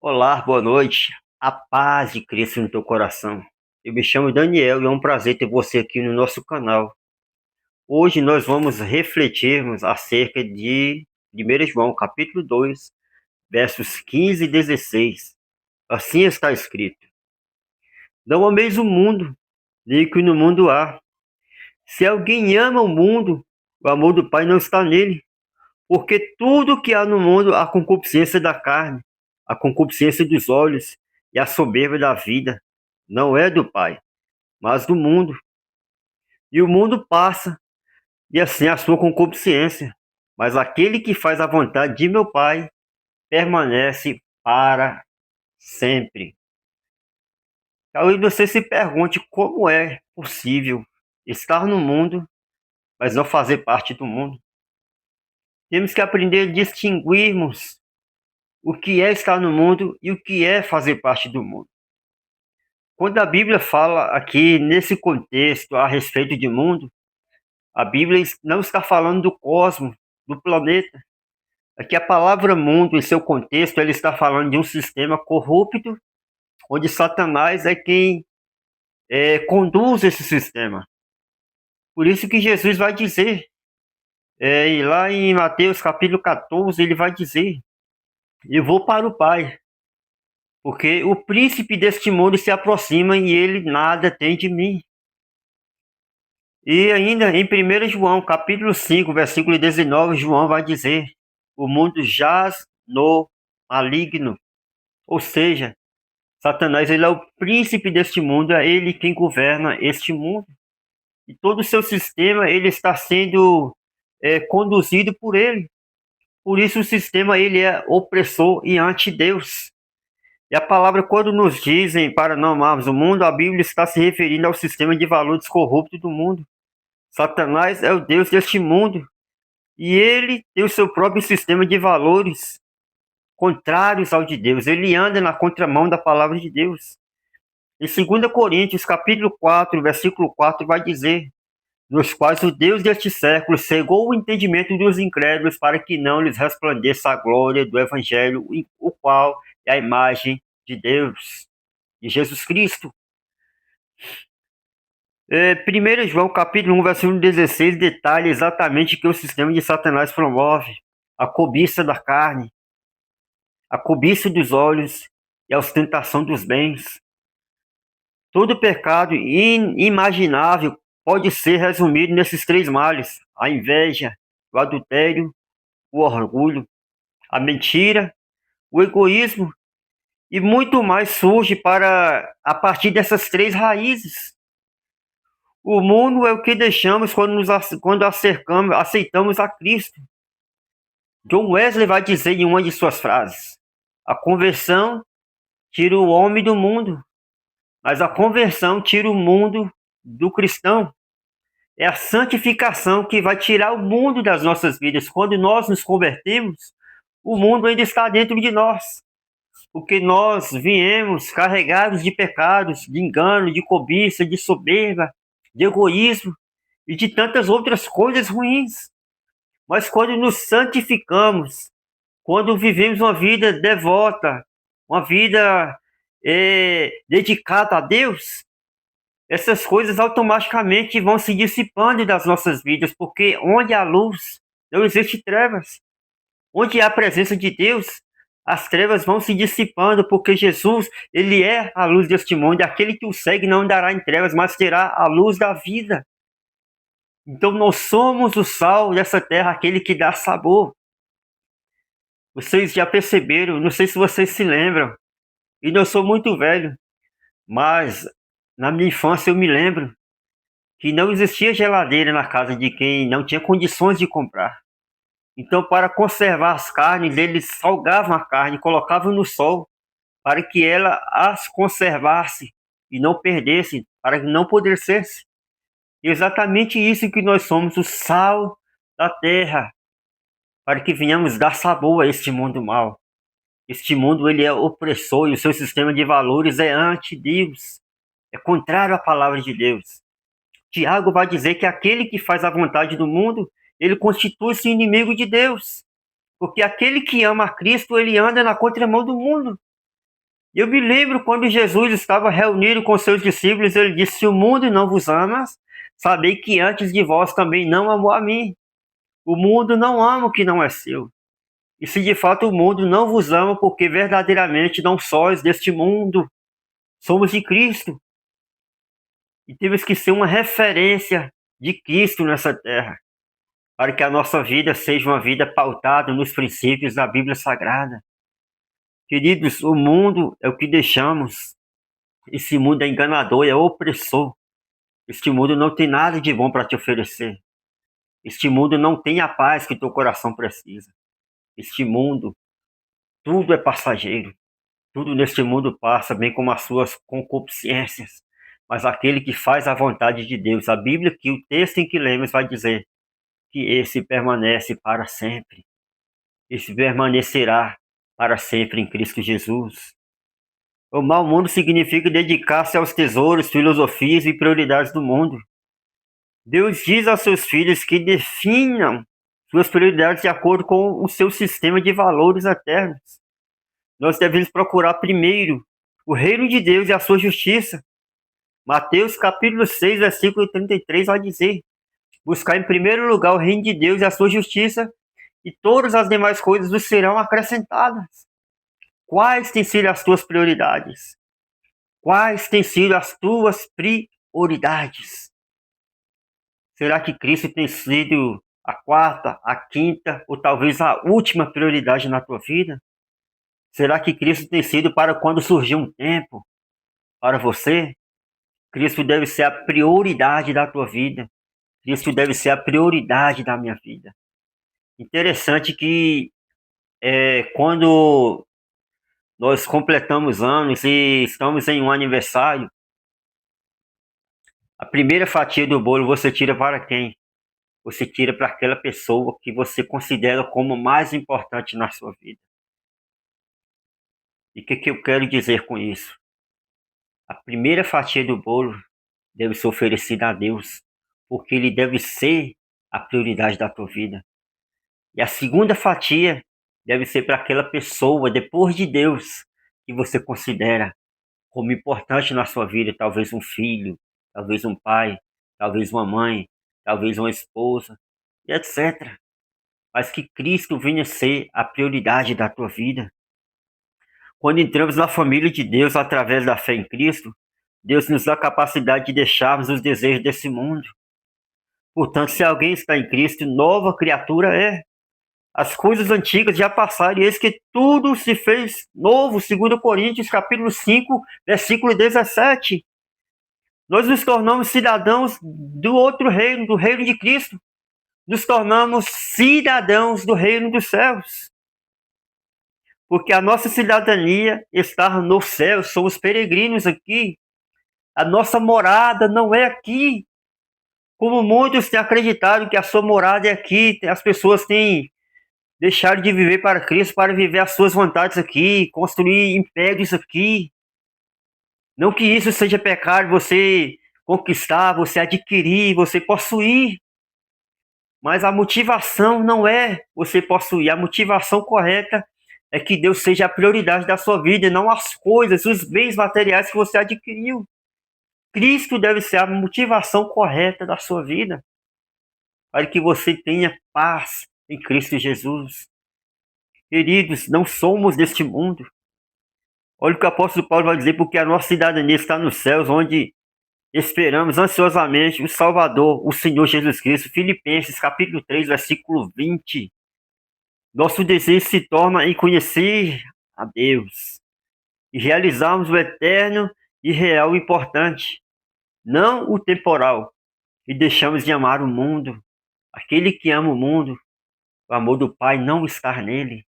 Olá, boa noite. A paz de Cristo no teu coração. Eu me chamo Daniel e é um prazer ter você aqui no nosso canal. Hoje nós vamos refletirmos acerca de 1 João, capítulo 2, versos 15 e 16. Assim está escrito: Não ameis o mundo, nem o que no mundo há. Se alguém ama o mundo, o amor do Pai não está nele. Porque tudo que há no mundo, a concupiscência da carne, a concupiscência dos olhos e a soberba da vida, não é do Pai, mas do mundo. E o mundo passa, e assim a sua concupiscência. Mas aquele que faz a vontade de meu Pai permanece para sempre. Talvez você se pergunte como é possível estar no mundo, mas não fazer parte do mundo. Temos que aprender a distinguirmos o que é estar no mundo e o que é fazer parte do mundo. Quando a Bíblia fala aqui nesse contexto a respeito de mundo, a Bíblia não está falando do cosmos, do planeta. Aqui a palavra mundo, em seu contexto, ele está falando de um sistema corrupto, onde Satanás é quem conduz esse sistema. Por isso que Jesus vai dizer, e lá em Mateus capítulo 14, ele vai dizer: Eu vou para o Pai, porque o príncipe deste mundo se aproxima e ele nada tem de mim. E ainda em 1 João, capítulo 5, versículo 19, João vai dizer: O mundo jaz no maligno. Ou seja, Satanás ele é o príncipe deste mundo, é ele quem governa este mundo. E todo o seu sistema ele está sendo conduzido por ele. Por isso o sistema ele é opressor e anti-Deus. E a palavra, quando nos dizem para não amarmos o mundo, a Bíblia está se referindo ao sistema de valores corrupto do mundo. Satanás é o Deus deste mundo e ele tem o seu próprio sistema de valores contrários ao de Deus. Ele anda na contramão da palavra de Deus. Em 2 Coríntios, capítulo 4, versículo 4, vai dizer: Nos quais o Deus deste século cegou o entendimento dos incrédulos para que não lhes resplandeça a glória do Evangelho, o qual é a imagem de Deus, de Jesus Cristo. 1 João capítulo 1, versículo 16, detalha exatamente o que o sistema de Satanás promove: a cobiça da carne, a cobiça dos olhos e a ostentação dos bens. Todo pecado inimaginável pode ser resumido nesses três males: a inveja, o adultério, o orgulho, a mentira, o egoísmo, e muito mais surge a partir dessas três raízes. O mundo é o que deixamos quando aceitamos a Cristo. John Wesley vai dizer em uma de suas frases: a conversão tira o homem do mundo, mas a conversão tira o mundo do cristão. É a santificação que vai tirar o mundo das nossas vidas. Quando nós nos convertemos, o mundo ainda está dentro de nós, porque nós viemos carregados de pecados, de engano, de cobiça, de soberba, de egoísmo e de tantas outras coisas ruins. Mas quando nos santificamos, quando vivemos uma vida devota, uma vida dedicada a Deus, essas coisas automaticamente vão se dissipando das nossas vidas, porque onde há luz, não existe trevas. Onde há a presença de Deus, as trevas vão se dissipando, porque Jesus, ele é a luz deste mundo, e aquele que o segue não andará em trevas, mas terá a luz da vida. Então nós somos o sal dessa terra, aquele que dá sabor. Vocês já perceberam, não sei se vocês se lembram, e não sou muito velho, mas na minha infância eu me lembro que não existia geladeira na casa de quem não tinha condições de comprar. Então, para conservar as carnes, eles salgavam a carne, colocavam no sol, para que ela as conservasse e não perdesse, para que não apodrecesse. E exatamente isso que nós somos, o sal da terra, para que venhamos dar sabor a este mundo mau. Este mundo ele é opressor e o seu sistema de valores é anti-Deus, é contrário à palavra de Deus. Tiago vai dizer que aquele que faz a vontade do mundo, ele constitui-se inimigo de Deus. Porque aquele que ama a Cristo, ele anda na contramão do mundo. Eu me lembro quando Jesus estava reunido com seus discípulos, ele disse: se o mundo não vos ama, sabei que antes de vós também não amou a mim. O mundo não ama o que não é seu. E se de fato o mundo não vos ama, porque verdadeiramente não sois deste mundo, somos de Cristo. E temos que ser uma referência de Cristo nessa terra, para que a nossa vida seja uma vida pautada nos princípios da Bíblia Sagrada. Queridos, o mundo é o que deixamos. Esse mundo é enganador, é opressor. Este mundo não tem nada de bom para te oferecer. Este mundo não tem a paz que teu coração precisa. Este mundo, tudo é passageiro. Tudo neste mundo passa, bem como as suas concupiscências. Mas aquele que faz a vontade de Deus, a Bíblia, que o texto em que lemos vai dizer que esse permanece para sempre. Esse permanecerá para sempre em Cristo Jesus. O mau mundo significa dedicar-se aos tesouros, filosofias e prioridades do mundo. Deus diz aos seus filhos que definam suas prioridades de acordo com o seu sistema de valores eternos. Nós devemos procurar primeiro o reino de Deus e a sua justiça. Mateus capítulo 6, versículo 33 vai dizer: buscar em primeiro lugar o reino de Deus e a sua justiça, e todas as demais coisas vos serão acrescentadas. Quais têm sido as tuas prioridades? Quais têm sido as tuas prioridades? Será que Cristo tem sido a quarta, a quinta ou talvez a última prioridade na tua vida? Será que Cristo tem sido para quando surgir um tempo para você? Cristo deve ser a prioridade da tua vida. Cristo deve ser a prioridade da minha vida. Interessante que quando nós completamos anos e estamos em um aniversário, a primeira fatia do bolo você tira para quem? Você tira para aquela pessoa que você considera como mais importante na sua vida. E o que eu quero dizer com isso? A primeira fatia do bolo deve ser oferecida a Deus, porque Ele deve ser a prioridade da tua vida. E a segunda fatia deve ser para aquela pessoa, depois de Deus, que você considera como importante na sua vida, talvez um filho, talvez um pai, talvez uma mãe, talvez uma esposa, e etc. Mas que Cristo venha ser a prioridade da tua vida. Quando entramos na família de Deus através da fé em Cristo, Deus nos dá a capacidade de deixarmos os desejos desse mundo. Portanto, se alguém está em Cristo, nova criatura é. As coisas antigas já passaram, e eis que tudo se fez novo, segundo Coríntios, capítulo 5, versículo 17. Nós nos tornamos cidadãos do outro reino, do reino de Cristo. Nos tornamos cidadãos do reino dos céus. Porque a nossa cidadania está no céu, somos peregrinos aqui. A nossa morada não é aqui. Como muitos têm acreditado que a sua morada é aqui, as pessoas têm deixado de viver para Cristo para viver as suas vontades aqui, construir impérios aqui. Não que isso seja pecado, você conquistar, você adquirir, você possuir. Mas a motivação não é você possuir. A motivação correta é que Deus seja a prioridade da sua vida, e não as coisas, os bens materiais que você adquiriu. Cristo deve ser a motivação correta da sua vida, para que você tenha paz em Cristo Jesus. Queridos, não somos deste mundo. Olha o que o apóstolo Paulo vai dizer, porque a nossa cidadania está nos céus, onde esperamos ansiosamente o Salvador, o Senhor Jesus Cristo. Filipenses capítulo 3, versículo 20. Nosso desejo se torna em conhecer a Deus e realizarmos o eterno e real importante, não o temporal, e deixamos de amar o mundo. Aquele que ama o mundo, o amor do Pai não está nele.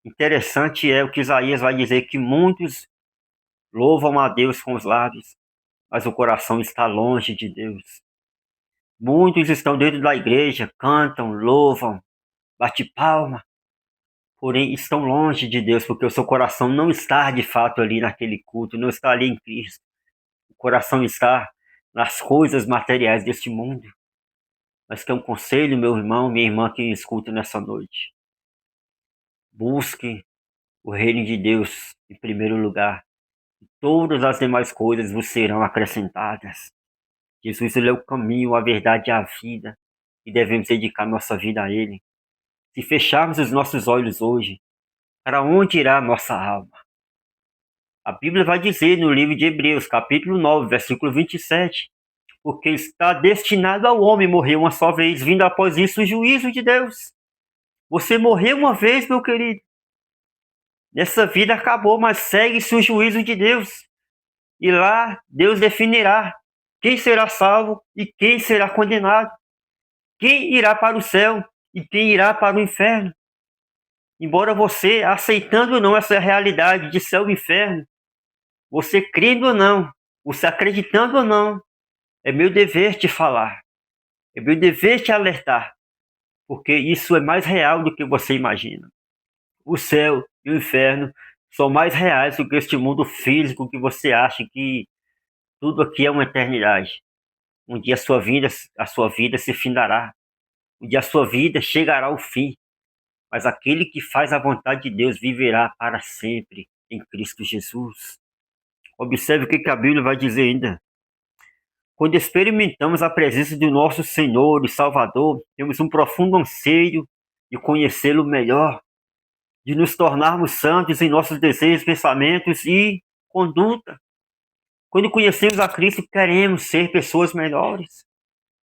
Interessante é o que Isaías vai dizer, que muitos louvam a Deus com os lábios, mas o coração está longe de Deus. Muitos estão dentro da igreja, cantam, louvam, bate palma, porém estão longe de Deus, porque o seu coração não está de fato ali naquele culto, não está ali em Cristo. O coração está nas coisas materiais deste mundo. Mas que é um conselho, meu irmão, minha irmã que escuta nessa noite. Busque o reino de Deus em primeiro lugar. Todas as demais coisas vos serão acrescentadas. Jesus, ele é o caminho, a verdade e a vida. E devemos dedicar nossa vida a ele. Se fecharmos os nossos olhos hoje, para onde irá a nossa alma? A Bíblia vai dizer no livro de Hebreus, capítulo 9, versículo 27, porque está destinado ao homem morrer uma só vez, vindo após isso o juízo de Deus. Você morreu uma vez, meu querido. Nessa vida acabou, mas segue-se o juízo de Deus. E lá Deus definirá quem será salvo e quem será condenado. Quem irá para o céu e quem irá para o inferno. Embora você, aceitando ou não essa realidade de céu e inferno, você crendo ou não, você acreditando ou não, é meu dever te falar. É meu dever te alertar. Porque isso é mais real do que você imagina. O céu e o inferno são mais reais do que este mundo físico que você acha que tudo aqui é uma eternidade. Um dia a sua vida se findará. Um dia a sua vida chegará ao fim. Mas aquele que faz a vontade de Deus viverá para sempre em Cristo Jesus. Observe o que a Bíblia vai dizer ainda. Quando experimentamos a presença do nosso Senhor e Salvador, temos um profundo anseio de conhecê-lo melhor, de nos tornarmos santos em nossos desejos, pensamentos e conduta. Quando conhecemos a Cristo, queremos ser pessoas melhores.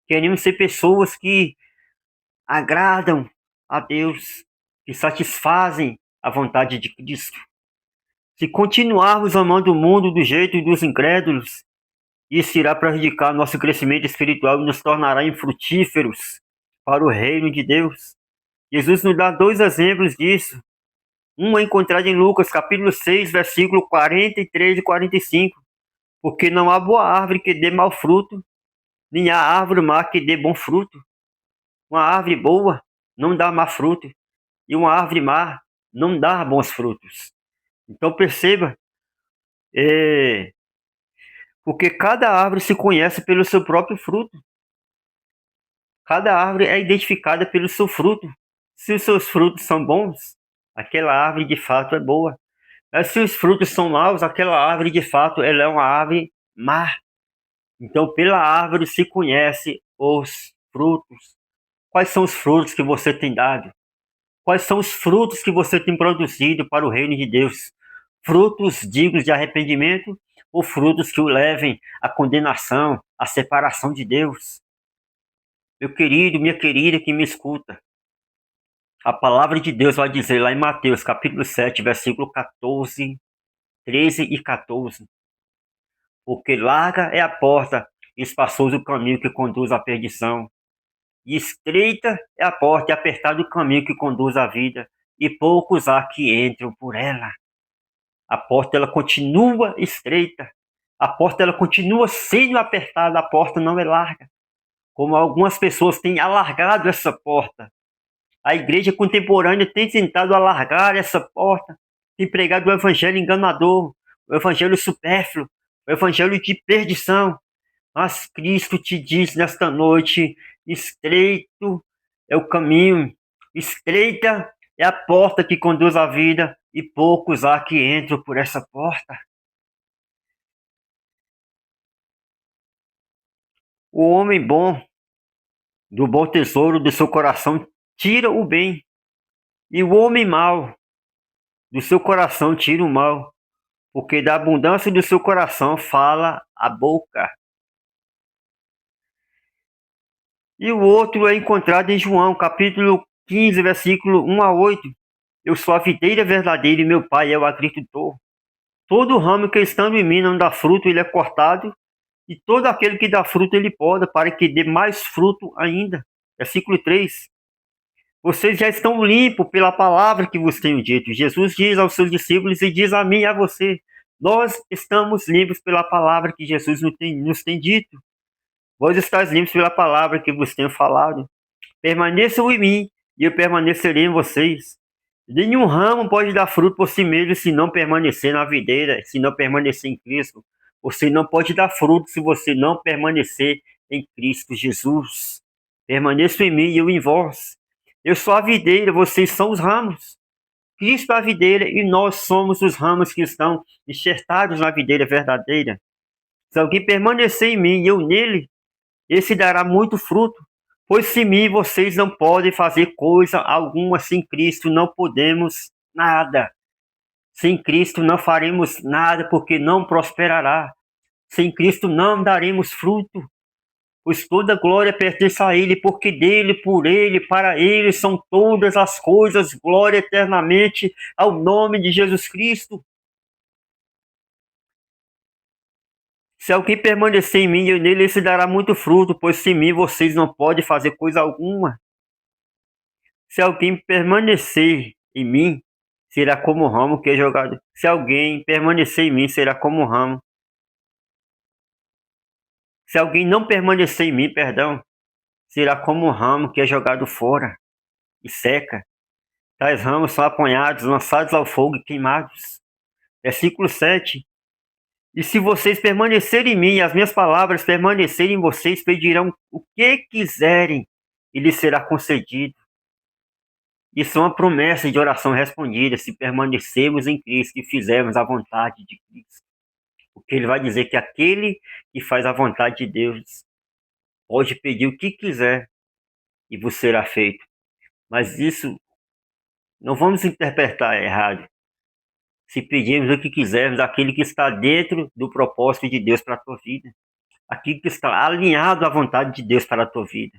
Queremos ser pessoas que agradam a Deus, que satisfazem a vontade de Cristo. Se continuarmos amando o mundo do jeito dos incrédulos, isso irá prejudicar nosso crescimento espiritual e nos tornará infrutíferos para o reino de Deus. Jesus nos dá dois exemplos disso. Um é encontrado em Lucas, capítulo 6, versículo 43 e 45. Porque não há boa árvore que dê mau fruto, nem há árvore má que dê bom fruto. Uma árvore boa não dá má fruto, e uma árvore má não dá bons frutos. Então perceba, porque cada árvore se conhece pelo seu próprio fruto. Cada árvore é identificada pelo seu fruto. Se os seus frutos são bons, aquela árvore de fato é boa. Mas se os frutos são maus, aquela árvore de fato ela é uma árvore má. Então pela árvore se conhece os frutos. Quais são os frutos que você tem dado? Quais são os frutos que você tem produzido para o reino de Deus? Frutos dignos de arrependimento ou frutos que o levem à condenação, à separação de Deus? Meu querido, minha querida que me escuta, a palavra de Deus vai dizer lá em Mateus, capítulo 7, versículo 14, 13 e 14. Porque larga é a porta e espaçoso o caminho que conduz à perdição. E estreita é a porta e apertado o caminho que conduz à vida, e poucos há que entram por ela. A porta ela continua estreita, a porta ela continua sendo apertada, a porta não é larga. Como algumas pessoas têm alargado essa porta. A igreja contemporânea tem tentado alargar essa porta, tem pregado o evangelho enganador, o evangelho supérfluo, o evangelho de perdição. Mas Cristo te diz nesta noite, estreito é o caminho, estreita é a porta que conduz à vida, e poucos há que entram por essa porta. O homem bom, do bom tesouro do seu coração, tira o bem, e o homem mau, do seu coração, tira o mal, porque da abundância do seu coração fala a boca. E o outro é encontrado em João, capítulo 15, versículo 1 a 8. Eu sou a videira verdadeira e meu pai é o agricultor. Todo ramo que estando em mim não dá fruto, ele é cortado, e todo aquele que dá fruto, ele poda, para que dê mais fruto ainda. Versículo 3. Vocês já estão limpos pela palavra que vos tenho dito. Jesus diz aos seus discípulos e diz a mim e a você. Nós estamos limpos pela palavra que Jesus nos tem dito. Vós estáis limpos pela palavra que vos tenho falado. Permaneçam em mim e eu permanecerei em vocês. Nenhum ramo pode dar fruto por si mesmo se não permanecer na videira, se não permanecer em Cristo. Você não pode dar fruto se você não permanecer em Cristo Jesus. Permaneçam em mim e eu em vós. Eu sou a videira, vocês são os ramos. Cristo é a videira e nós somos os ramos que estão enxertados na videira verdadeira. Se alguém permanecer em mim e eu nele, esse dará muito fruto, pois sem mim vocês não podem fazer coisa alguma, sem Cristo não podemos nada. Sem Cristo não faremos nada, porque não prosperará. Sem Cristo não daremos fruto, pois toda glória pertence a Ele, porque dele, por Ele, para Ele são todas as coisas, glória eternamente ao nome de Jesus Cristo. Se alguém permanecer em mim e eu nele, esse dará muito fruto, pois sem mim vocês não podem fazer coisa alguma. Se alguém permanecer em mim, será como o ramo que é jogado. Se alguém permanecer em mim, será como o ramo. Se alguém não permanecer em mim, perdão, será como o ramo que é jogado fora e seca. Tais ramos são apanhados, lançados ao fogo e queimados. Versículo 7. E se vocês permanecerem em mim e as minhas palavras permanecerem em vocês, pedirão o que quiserem e lhes será concedido. Isso é uma promessa de oração respondida se permanecermos em Cristo e fizermos a vontade de Cristo. Porque ele vai dizer que aquele que faz a vontade de Deus pode pedir o que quiser e vos será feito. Mas isso não vamos interpretar errado. Se pedirmos o que quisermos, aquele que está dentro do propósito de Deus para a tua vida. Aquilo que está alinhado à vontade de Deus para a tua vida.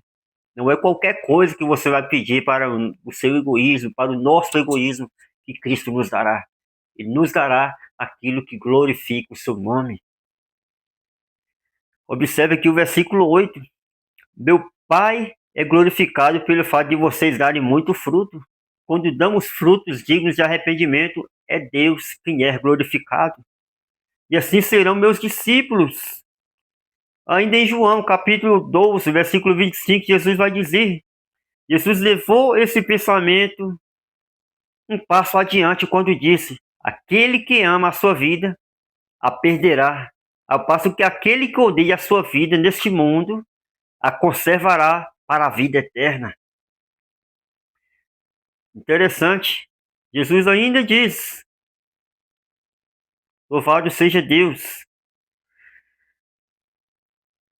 Não é qualquer coisa que você vai pedir para o seu egoísmo, para o nosso egoísmo, que Cristo nos dará. Ele nos dará aquilo que glorifica o seu nome. Observe aqui o versículo 8. Meu Pai é glorificado pelo fato de vocês darem muito fruto. Quando damos frutos dignos de arrependimento, é Deus quem é glorificado. E assim serão meus discípulos. Ainda em João, capítulo 12, versículo 25, Jesus vai dizer: Jesus levou esse pensamento um passo adiante quando disse: aquele que ama a sua vida, a perderá, ao passo que aquele que odeia a sua vida neste mundo, a conservará para a vida eterna. Interessante. Jesus ainda diz: louvado seja Deus.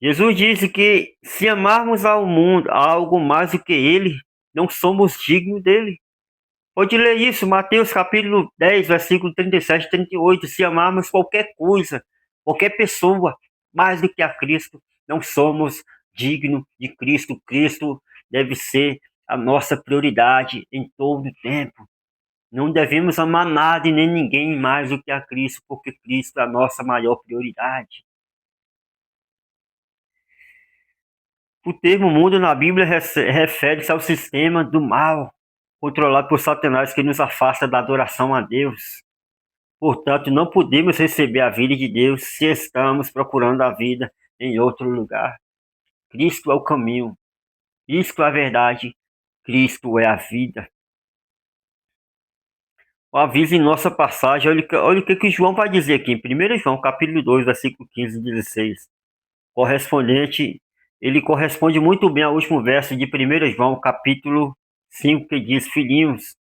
Jesus disse que se amarmos ao mundo, a algo mais do que ele, não somos dignos dele. Pode ler isso, Mateus capítulo 10, versículo 37 e 38. Se amarmos qualquer coisa, qualquer pessoa, mais do que a Cristo, não somos dignos de Cristo. Cristo deve ser a nossa prioridade em todo o tempo. Não devemos amar nada e nem ninguém mais do que a Cristo, porque Cristo é a nossa maior prioridade. O termo mundo na Bíblia refere-se ao sistema do mal, controlado por Satanás, que nos afasta da adoração a Deus. Portanto, não podemos receber a vida de Deus se estamos procurando a vida em outro lugar. Cristo é o caminho, Cristo é a verdade, Cristo é a vida. O aviso em nossa passagem, olha o que João vai dizer aqui, em 1 João, capítulo 2, versículo 15 e 16. Ele corresponde muito bem ao último verso de 1 João, capítulo 5, que diz: filhinhos,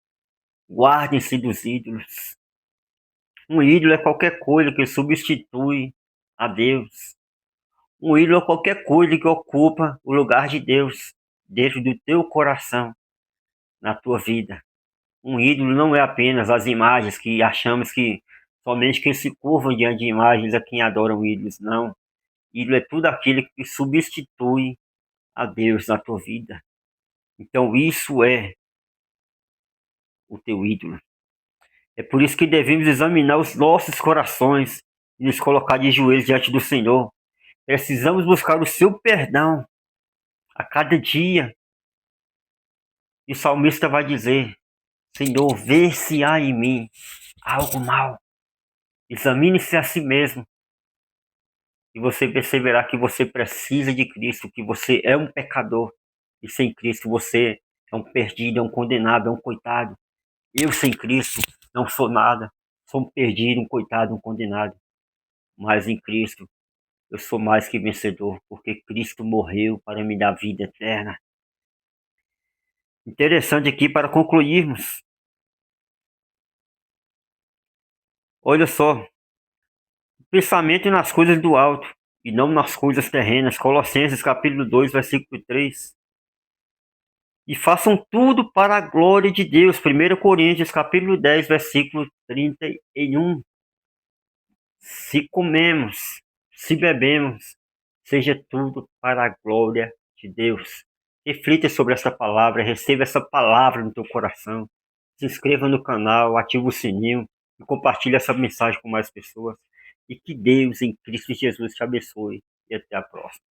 guardem-se dos ídolos. Um ídolo é qualquer coisa que substitui a Deus. Um ídolo é qualquer coisa que ocupa o lugar de Deus dentro do teu coração, na tua vida. Um ídolo não é apenas as imagens que achamos que somente quem se curva diante de imagens é quem adoram ídolos. Não. Ídolo é tudo aquilo que substitui a Deus na tua vida. Então isso é o teu ídolo. É por isso que devemos examinar os nossos corações e nos colocar de joelhos diante do Senhor. Precisamos buscar o seu perdão a cada dia. E o salmista vai dizer: Senhor, vê se há em mim algo mal. Examine-se a si mesmo. E você perceberá que você precisa de Cristo, que você é um pecador. E sem Cristo você é um perdido, é um condenado, é um coitado. Eu sem Cristo não sou nada. Sou um perdido, um coitado, um condenado. Mas em Cristo eu sou mais que vencedor, porque Cristo morreu para me dar vida eterna. Interessante aqui para concluirmos. Olha só, pensamento nas coisas do alto e não nas coisas terrenas. Colossenses capítulo 2, versículo 3. E façam tudo para a glória de Deus. 1 Coríntios capítulo 10, versículo 31. Se comemos, se bebemos, seja tudo para a glória de Deus. Reflita sobre essa palavra, receba essa palavra no teu coração. Se inscreva no canal, ative o sininho e compartilhe essa mensagem com mais pessoas. E que Deus em Cristo Jesus te abençoe. E até a próxima.